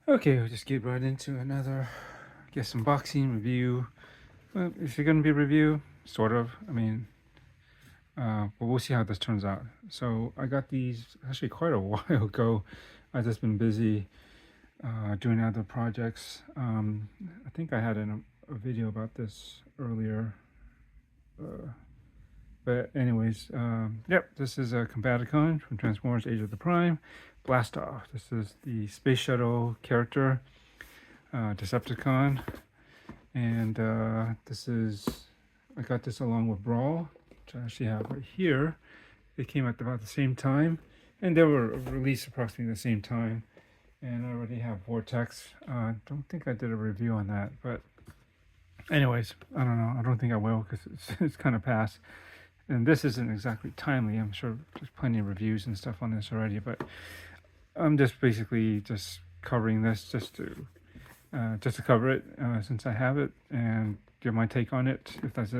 Okay, we'll just get right into another, I guess, unboxing review. Well, is it going to be a review? Sort of. But we'll see how this turns out. So I got these actually quite a while ago. I've just been busy doing other projects. I think I had a video about this earlier. Uh, but anyways, yep, this is a Combaticon from Transformers Age of the Prime. Blast Off. This is the space shuttle character, Decepticon. And I got this along with Brawl, which I actually have right here. They came at about the same time, and they were released approximately the same time. And I already have Vortex. Don't think I did a review on that, but anyways, I don't know. I don't think I will because it's kind of past. And this isn't exactly timely. I'm sure there's plenty of reviews and stuff on this already, but I'm just basically just covering this just to cover it since I have it and give my take on it if that's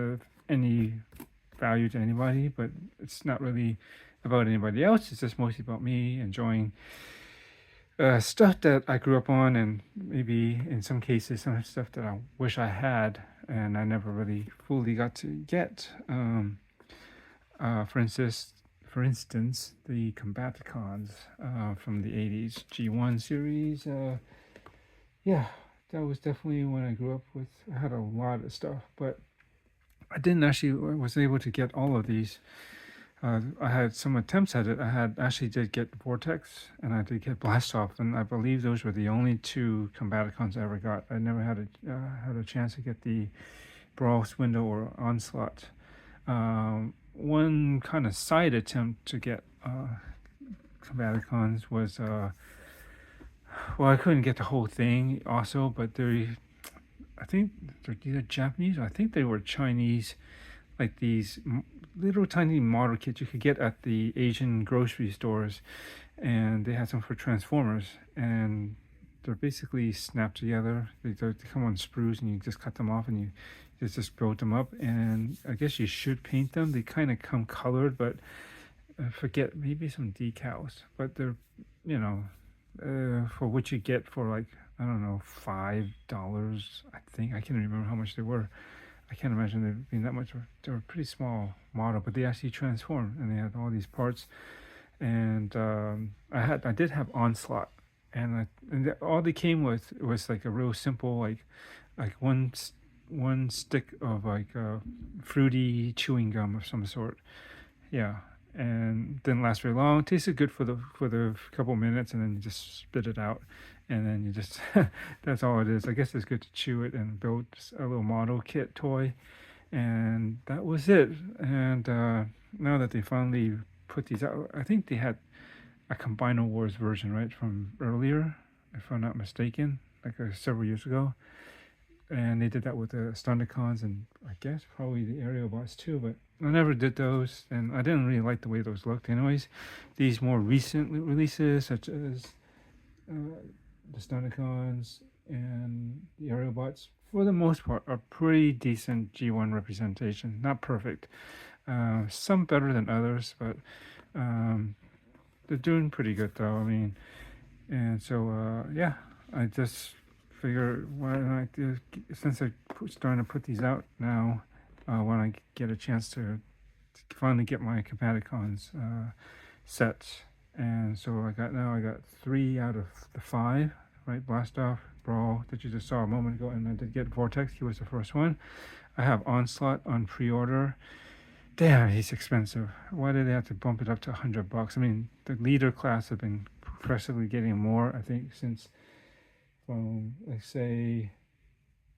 any value to anybody. But it's not really about anybody else. It's just mostly about me enjoying stuff that I grew up on, and maybe in some cases some stuff that I wish I had and I never really fully got to get. For instance, the Combaticons from the 80s G1 series. Yeah, that was definitely when I grew up with. I had a lot of stuff, but I didn't actually was able to get all of these. I had some attempts at it. I had actually did get Vortex and I did get Blast Off, and I believe those were the only two Combaticons I ever got. I never had a chance to get the Brawl Window or Onslaught. One kind of side attempt to get Combaticons was well, I couldn't get the whole thing also, but I think they're either Japanese or I think they were Chinese, like these little tiny model kits you could get at the Asian grocery stores, and they had some for Transformers, and they're basically snapped together. They come on sprues, and you just cut them off, and you just build them up. And I guess you should paint them. They kind of come colored, but I forget, maybe some decals, but they're, you know, for what you get for like, I don't know, $5. I think I can't remember how much they were. I can't imagine them being that much. They were a pretty small model, but they actually transformed, and they had all these parts. And I did have Onslaught, and all they came with was like a real simple like one stick of like fruity chewing gum of some sort. Yeah, and didn't last very long. Tasted good for the couple minutes, and then you just spit it out, and then you just that's all it is. I guess it's good to chew it and build a little model kit toy, and that was it. And now that they finally put these out, I think they had a Combiner Wars version, right, from earlier, if I'm not mistaken, like several years ago. And they did that with the Stunticons and I guess probably the Aerial Bots too, but I never did those, and I didn't really like the way those looked. Anyways, these more recent releases, such as the Stunticons and the Aerial Bots, for the most part, are pretty decent G1 representation. Not perfect, some better than others, but um, they're doing pretty good though. I mean, and so yeah, I just figure why not since I'm starting to put these out now, when I get a chance to finally get my Combaticons sets. And so I got 3 out of the 5, right? Blast Off, Brawl that you just saw a moment ago, and I did get Vortex. He was the first one. I have Onslaught on pre-order. Damn, he's expensive. Why did they have to bump it up to $100? I mean, the leader class have been progressively getting more, I think, since from, like, say,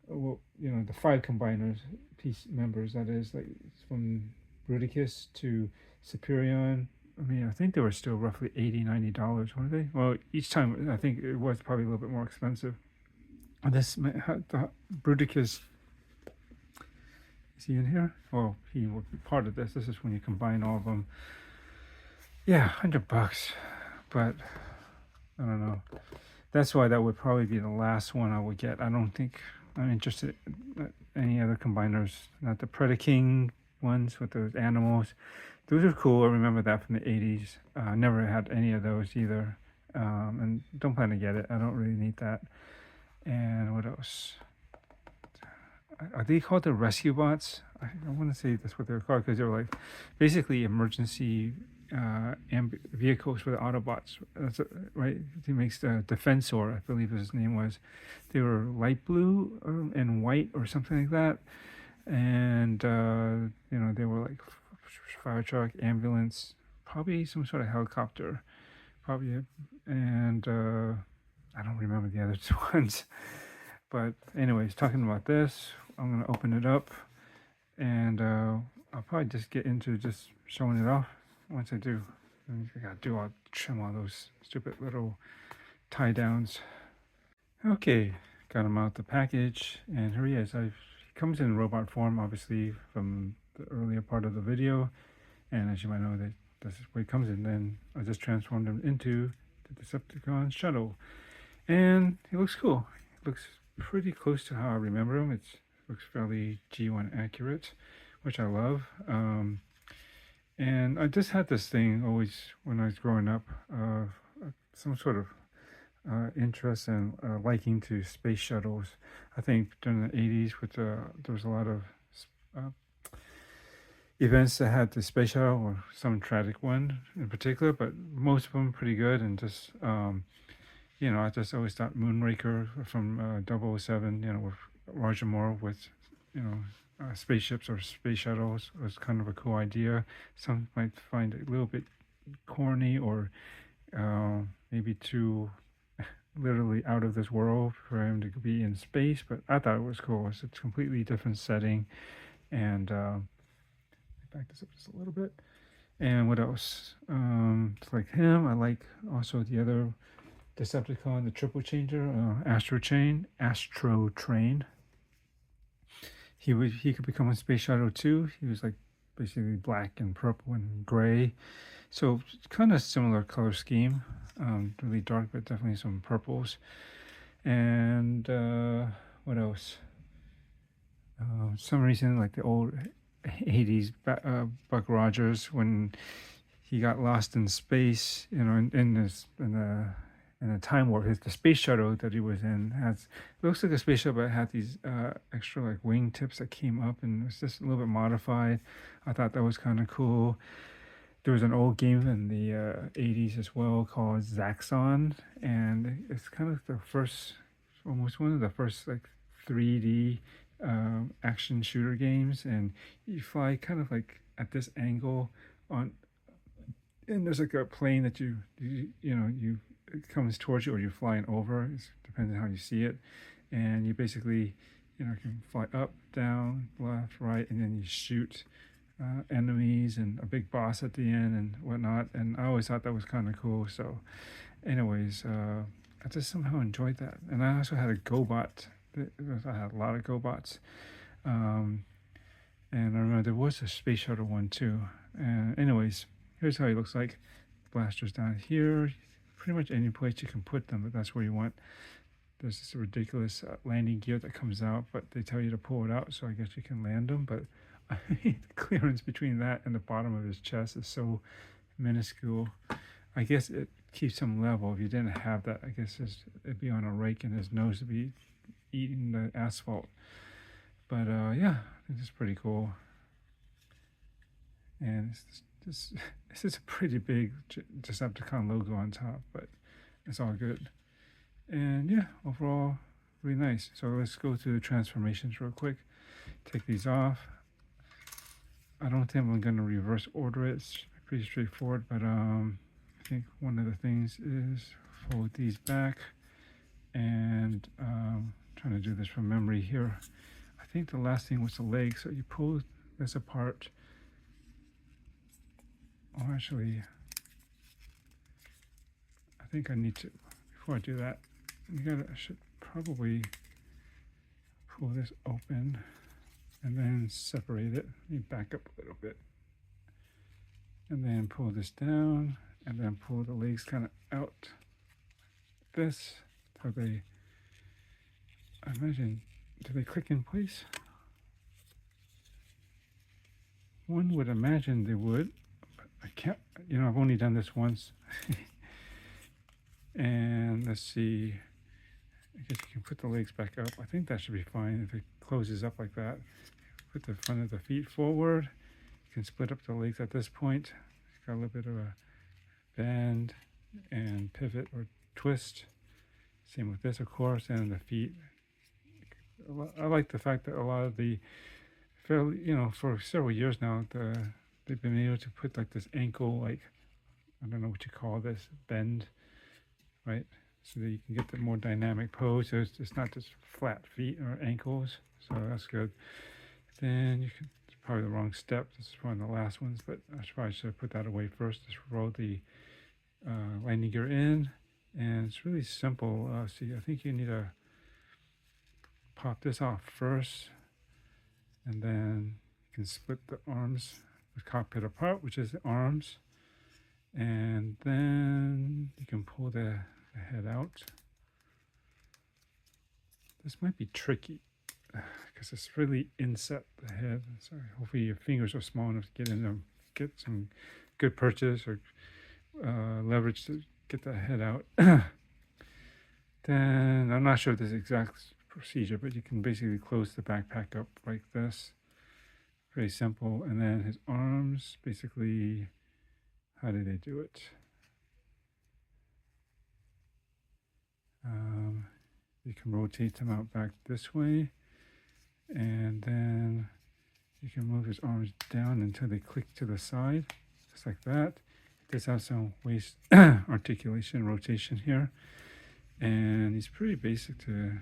well, you know, the 5 combiners piece members, that is, like, from Bruticus to Superion. I mean, I think they were still roughly $80, $90, weren't they? Well, each time I think it was probably a little bit more expensive. This the Bruticus, is he in here? Well, he will be part of this. This is when you combine all of them. Yeah, $100, but I don't know. That's why that would probably be the last one I would get. I don't think I'm interested in any other combiners. Not the Predaking ones with those animals. Those are cool. I remember that from the 80s. Never had any of those either. and don't plan to get it. I don't really need that. And what else? Are they called the rescue bots? I want to say that's what they're called because they're like basically emergency vehicles for the Autobots. That's right. He makes the Defensor, I believe his name was. They were light blue and white or something like that, and they were like fire truck, ambulance, probably some sort of helicopter, probably, and I don't remember the other two ones. But anyways, talking about this, I'm gonna open it up, and I'll probably just get into just showing it off. Once I do, I gotta do, I'll trim all those stupid little tie downs. Okay, got him out the package, and here he is. He comes in robot form, obviously, from the earlier part of the video, and as you might know, this is where he comes in. Then I just transformed him into the Decepticon shuttle, and he looks cool. He looks pretty close to how I remember him. It looks fairly G1 accurate, which I love. And I just had this thing always when I was growing up, some sort of interest and liking to space shuttles. I think during the 80s, there was a lot of events that had the space shuttle, or some tragic one in particular, but most of them pretty good. And just I just always thought Moonraker from 007, with Roger Moore with, spaceships or space shuttles was kind of a cool idea. Some might find it a little bit corny or maybe too literally out of this world for him to be in space, but I thought it was cool. It's a completely different setting. And back this up just a little bit. And what else? It's like him. I like also the other Decepticon, the triple changer, Astro Train. He could become a space shuttle too. He was like basically black and purple and gray, so kind of similar color scheme. Really dark, but definitely some purples. And what else? Some reason like the old 80s Buck Rogers, when he got lost in space, in a time warp. The space shuttle that he was in looks like a space shuttle, but it had these extra like wing tips that came up, and it was just a little bit modified. I thought that was kind of cool. There was an old game in the 80s as well called Zaxxon, and it's kind of almost one of the first like 3D action shooter games, and you fly kind of like at this angle and there's like a plane that you it comes towards you, or you're flying over. It depends on how you see it, and you basically can fly up, down, left, right, and then you shoot enemies and a big boss at the end and whatnot. And I always thought that was kind of cool. So anyways, I just somehow enjoyed that. And I also had a GoBot. I had a lot of GoBots, and I remember there was a space shuttle one too. And anyways, here's how he looks like. Blasters down here. Pretty much any place you can put them, but that's where you want. There's this ridiculous landing gear that comes out, but they tell you to pull it out, so I guess you can land them. But the clearance between that and the bottom of his chest is so minuscule. I guess it keeps him level. If you didn't have that, I guess it'd be on a rake and his nose would be eating the asphalt. But yeah, I think it's pretty cool. And this is a pretty big Decepticon logo on top, but it's all good. And yeah, overall, really nice. So let's go through the transformations real quick. Take these off. I don't think I'm going to reverse order it. It's pretty straightforward, but I think one of the things is fold these back. And trying to do this from memory here. I think the last thing was the leg, so you pull this apart. Oh, actually, I think I need to, before I do that, I should probably pull this open and then separate it. Let me back up a little bit. And then pull this down, and then pull the legs kind of out like this. How I imagine, do they click in place? One would imagine they would. I can't, I've only done this once. And let's see, I guess you can put the legs back up. I think that should be fine if it closes up like that. Put the front of the feet forward. You can split up the legs at this point. It's got a little bit of a bend and pivot or twist. Same with this, of course, and the feet. I like the fact that a lot of the fairly, for several years now, they've been able to put like this ankle, like, I don't know what you call this, bend, right? So that you can get the more dynamic pose. So it's not just flat feet or ankles. So that's good. Then you can, it's probably the wrong step. This is one of the last ones, but I probably should have put that away first. Just roll the landing gear in, and it's really simple. See, I think you need to pop this off first, and then you can split the arms, the cockpit apart, which is the arms, and then you can pull the head out. This might be tricky because it's really inset the head. Sorry, hopefully your fingers are small enough to get in there, get some good purchase or leverage to get the head out. Then I'm not sure this exact procedure, but you can basically close the backpack up like this. Very simple. And then his arms, basically, how do they do it? You can rotate them out back this way, and then you can move his arms down until they click to the side, just like that. It does have some waist articulation, rotation here, and it's pretty basic to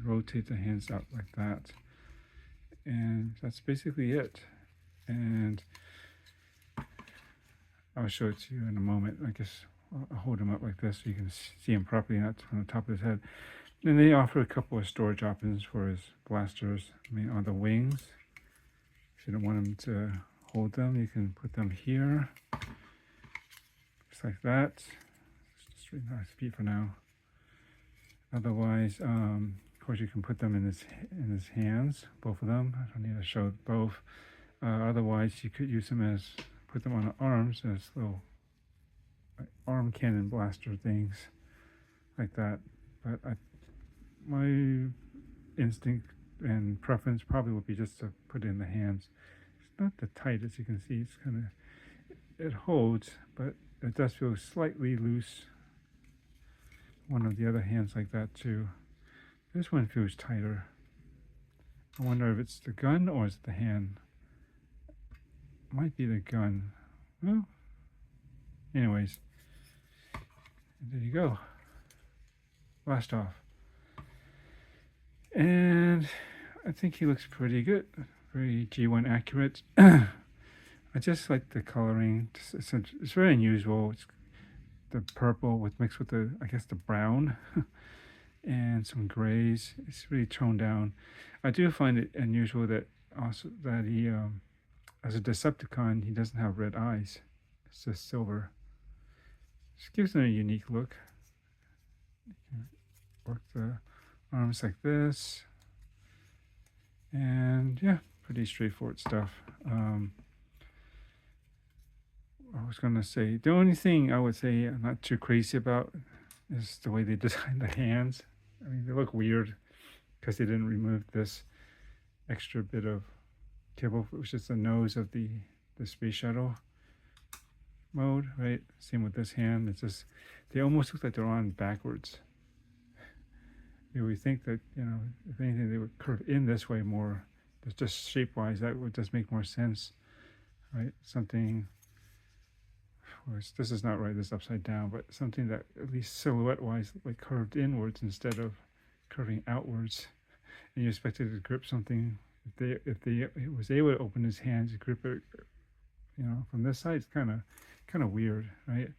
rotate the hands out like that, and that's basically it. And I'll show it to you in a moment. I guess I'll hold him up like this so you can see him properly, not from the top of his head. And they offer a couple of storage options for his blasters. I mean, on the wings, if you don't want him to hold them, you can put them here, just like that. Just straighten out his feet for now. Otherwise, of course, you can put them in his hands, both of them. I don't need to show both. Otherwise, you could use them as, put them on the arms as little arm cannon blaster things, like that. But my instinct and preference probably would be just to put it in the hands. It's not the tightest, you can see. It's kind of, it holds, but it does feel slightly loose. One of the other hands like that too. This one feels tighter. I wonder if it's the gun or is it the hand. Might be the gun. Well, anyways, there you go. Blast off. And I think he looks pretty good. Very G1 accurate. I just like the coloring. It's very unusual. It's the purple with mixed with the, I guess, the brown and some grays. It's really toned down. I do find it unusual that also that he, as a Decepticon, he doesn't have red eyes. It's just silver. Just gives him a unique look. Work the arms like this, and yeah, pretty straightforward stuff. I was gonna say the only thing I would say I'm not too crazy about is the way they designed the hands. I mean, they look weird because they didn't remove this extra bit of cable, which is the nose of the space shuttle mode, right? Same with this hand. It's just, they almost look like they're on backwards. We think that, if anything, they would curve in this way more. Just shape-wise, that would just make more sense, right? Something, this is not right, this is upside down, but something that at least silhouette-wise, like curved inwards instead of curving outwards. And you expected to grip something. If they was able to open his hands, grip it, from this side, it's kind of weird, right?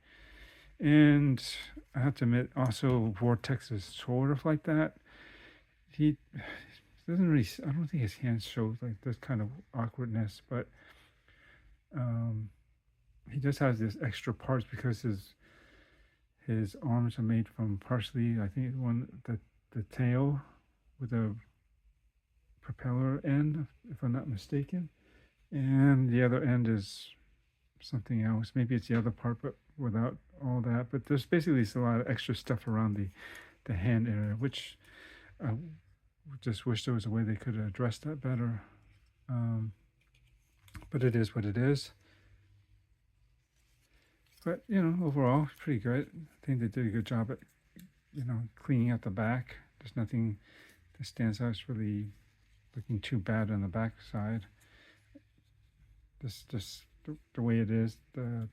And I have to admit, also Vortex is sort of like that. He doesn't really, I don't think his hands show like this kind of awkwardness, but he just has this extra parts because his arms are made from partially, I think, the tail with a propeller end, if I'm not mistaken, and the other end is something else. Maybe it's the other part, but without all that. But there's basically a lot of extra stuff around the hand area, which I just wish there was a way they could address that better. Um, but it is what it is. But overall, pretty good. I think they did a good job at cleaning out the back. There's nothing that stands out as really looking too bad on the back side. Just the way it is, the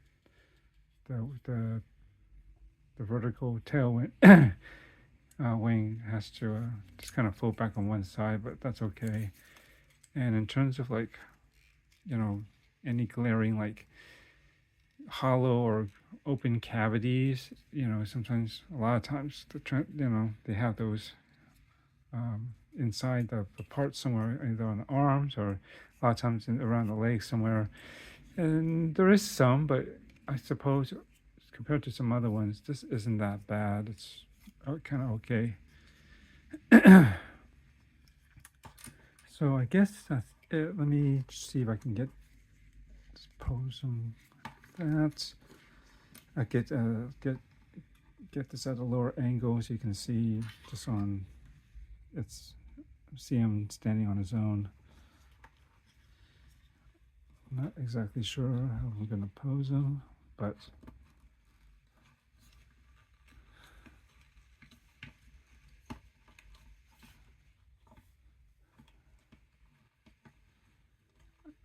the the vertical tail wing has to just kind of float back on one side, but that's okay. And in terms of like you know any glaring like hollow or open cavities, sometimes a lot of times they have those inside the part somewhere, either on the arms or a lot of times around the legs somewhere. And there is some, but I suppose compared to some other ones, this isn't that bad. It's kind of okay. So I guess that's it. Let me see if I can just pose some that. I get this at a lower angle so you can see just on see him standing on his own. I'm not exactly sure how I'm gonna pose him, but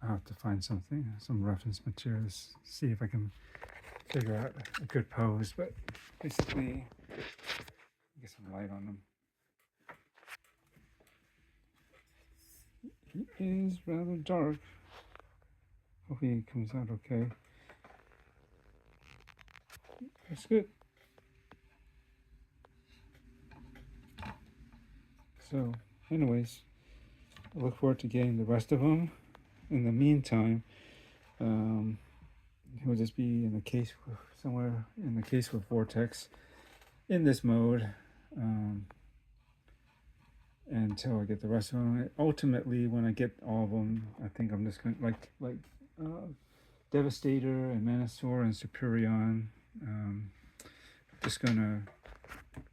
I'll have to find some reference materials, see if I can figure out a good pose. But basically, get some light on him. He is rather dark. Hopefully it comes out okay. That's good. So, anyways, I look forward to getting the rest of them. In the meantime, he'll just be in the case somewhere in the case with Vortex in this mode until I get the rest of them. Ultimately, when I get all of them, I think I'm just gonna like Devastator and Manosaur and Superion. Just gonna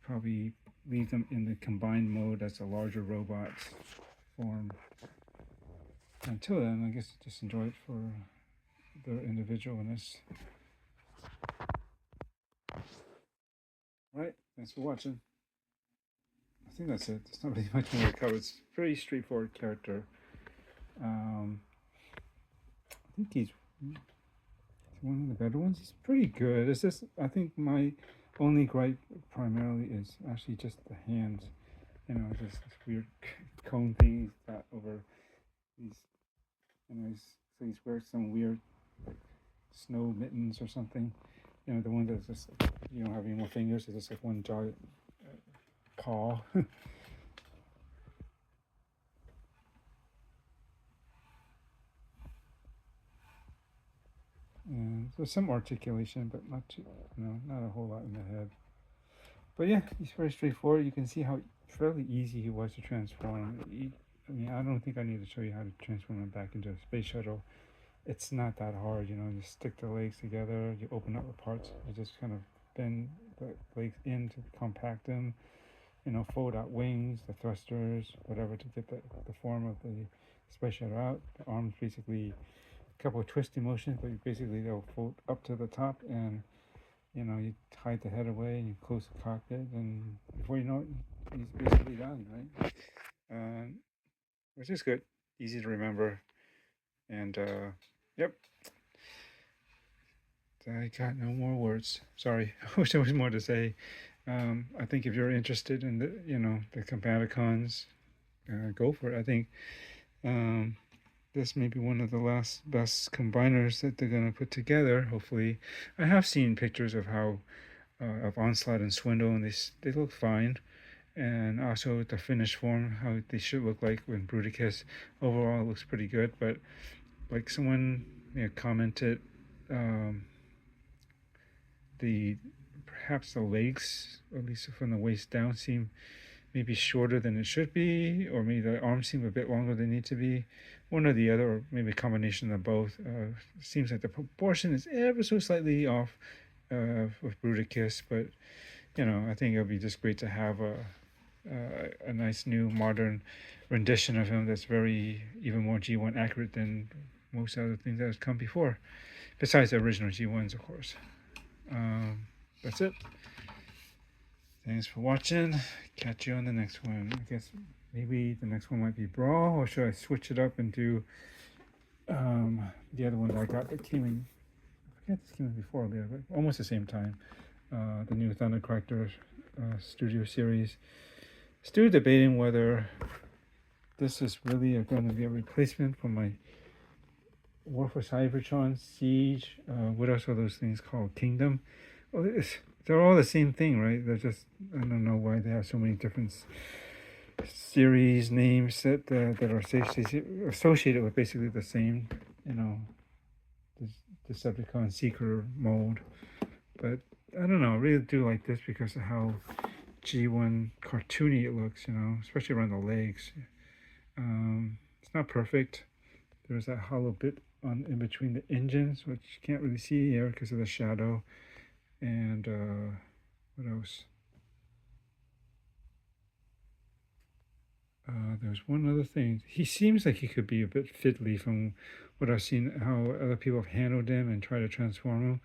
probably leave them in the combined mode as a larger robot form. Until then, I guess just enjoy it for their individualness. Right, thanks for watching. I think that's it. There's not really much more to cover. It's a pretty straightforward character. I think he's one of the better ones. He's pretty good. It's just, I think my only gripe primarily is actually just the hands. Just this weird cone thing he's got over these. He's wearing some weird like snow mittens or something. The one that's just you don't have any more fingers. It's just like one giant paw. And there's some articulation, but not too, not a whole lot in the head. But yeah, he's very straightforward. You can see how fairly easy he was to transform. I don't think I need to show you how to transform him back into a space shuttle. It's not that hard, you stick the legs together, you open up the parts, you just kind of bend the legs in to compact them, fold out wings, the thrusters, whatever to get the form of the space shuttle out. The arms basically a couple of twisting motions, but basically they'll fold up to the top and you hide the head away and you close the cockpit, and before you know it, he's basically done, right? Which is good, easy to remember, and yep. I got no more words. Sorry, I wish there was more to say. I think if you're interested in the Combaticons, go for it. I think this may be one of the last best combiners that they're gonna put together. Hopefully, I have seen pictures of how of Onslaught and Swindle, and they look fine. And also the finished form, how they should look like when Bruticus. Overall, it looks pretty good. But like someone commented, perhaps the legs, at least from the waist down, seem maybe shorter than it should be, or maybe the arms seem a bit longer than they need to be. One or the other, or maybe a combination of both. Seems like the proportion is ever so slightly off, with Bruticus, but I think it would be just great to have a nice new modern rendition of him that's even more G1 accurate than most other things that has come before, besides the original G1s, of course. That's it. Thanks for watching. Catch you on the next one. I guess maybe the next one might be Brawl, or should I switch it up and do the other one that I got that came in, I forget this came in before, but almost the same time. The new Thundercracker Studio Series. Still debating whether this is really going to be a replacement for my War for Cybertron, Siege. What else are those things called? Kingdom. Well, they're all the same thing, right? They're just, I don't know why they have so many different series names that are associated with basically the same, the Decepticon Seeker mode. But I don't know, I really do like this because of how G1 cartoony it looks, especially around the legs. It's not perfect. There's that hollow bit in between the engines, which you can't really see here because of the shadow. And what else? There's one other thing. He seems like he could be a bit fiddly from what I've seen, how other people have handled him and try to transform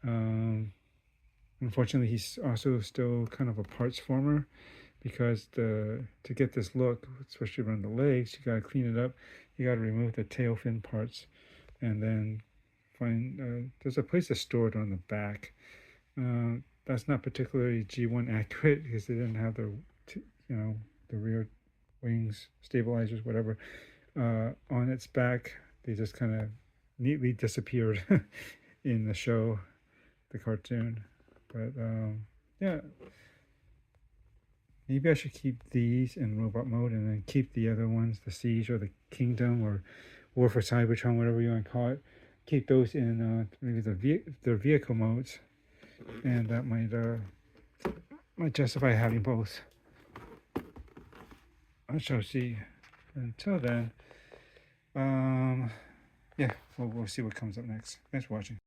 him. Unfortunately, he's also still kind of a parts former, because to get this look, especially around the legs, you gotta clean it up. You gotta remove the tail fin parts, and then find there's a place to store it on the back. That's not particularly G1 accurate because they didn't have the rear wings stabilizers, whatever, on its back. They just kind of neatly disappeared in the show, the cartoon. But yeah, maybe I should keep these in robot mode and then keep the other ones, the Siege or the Kingdom or War for Cybertron, whatever you want to call it, keep those in maybe their vehicle modes, and that might justify having both. I shall see. Until then, yeah, we'll see what comes up next. Thanks for watching.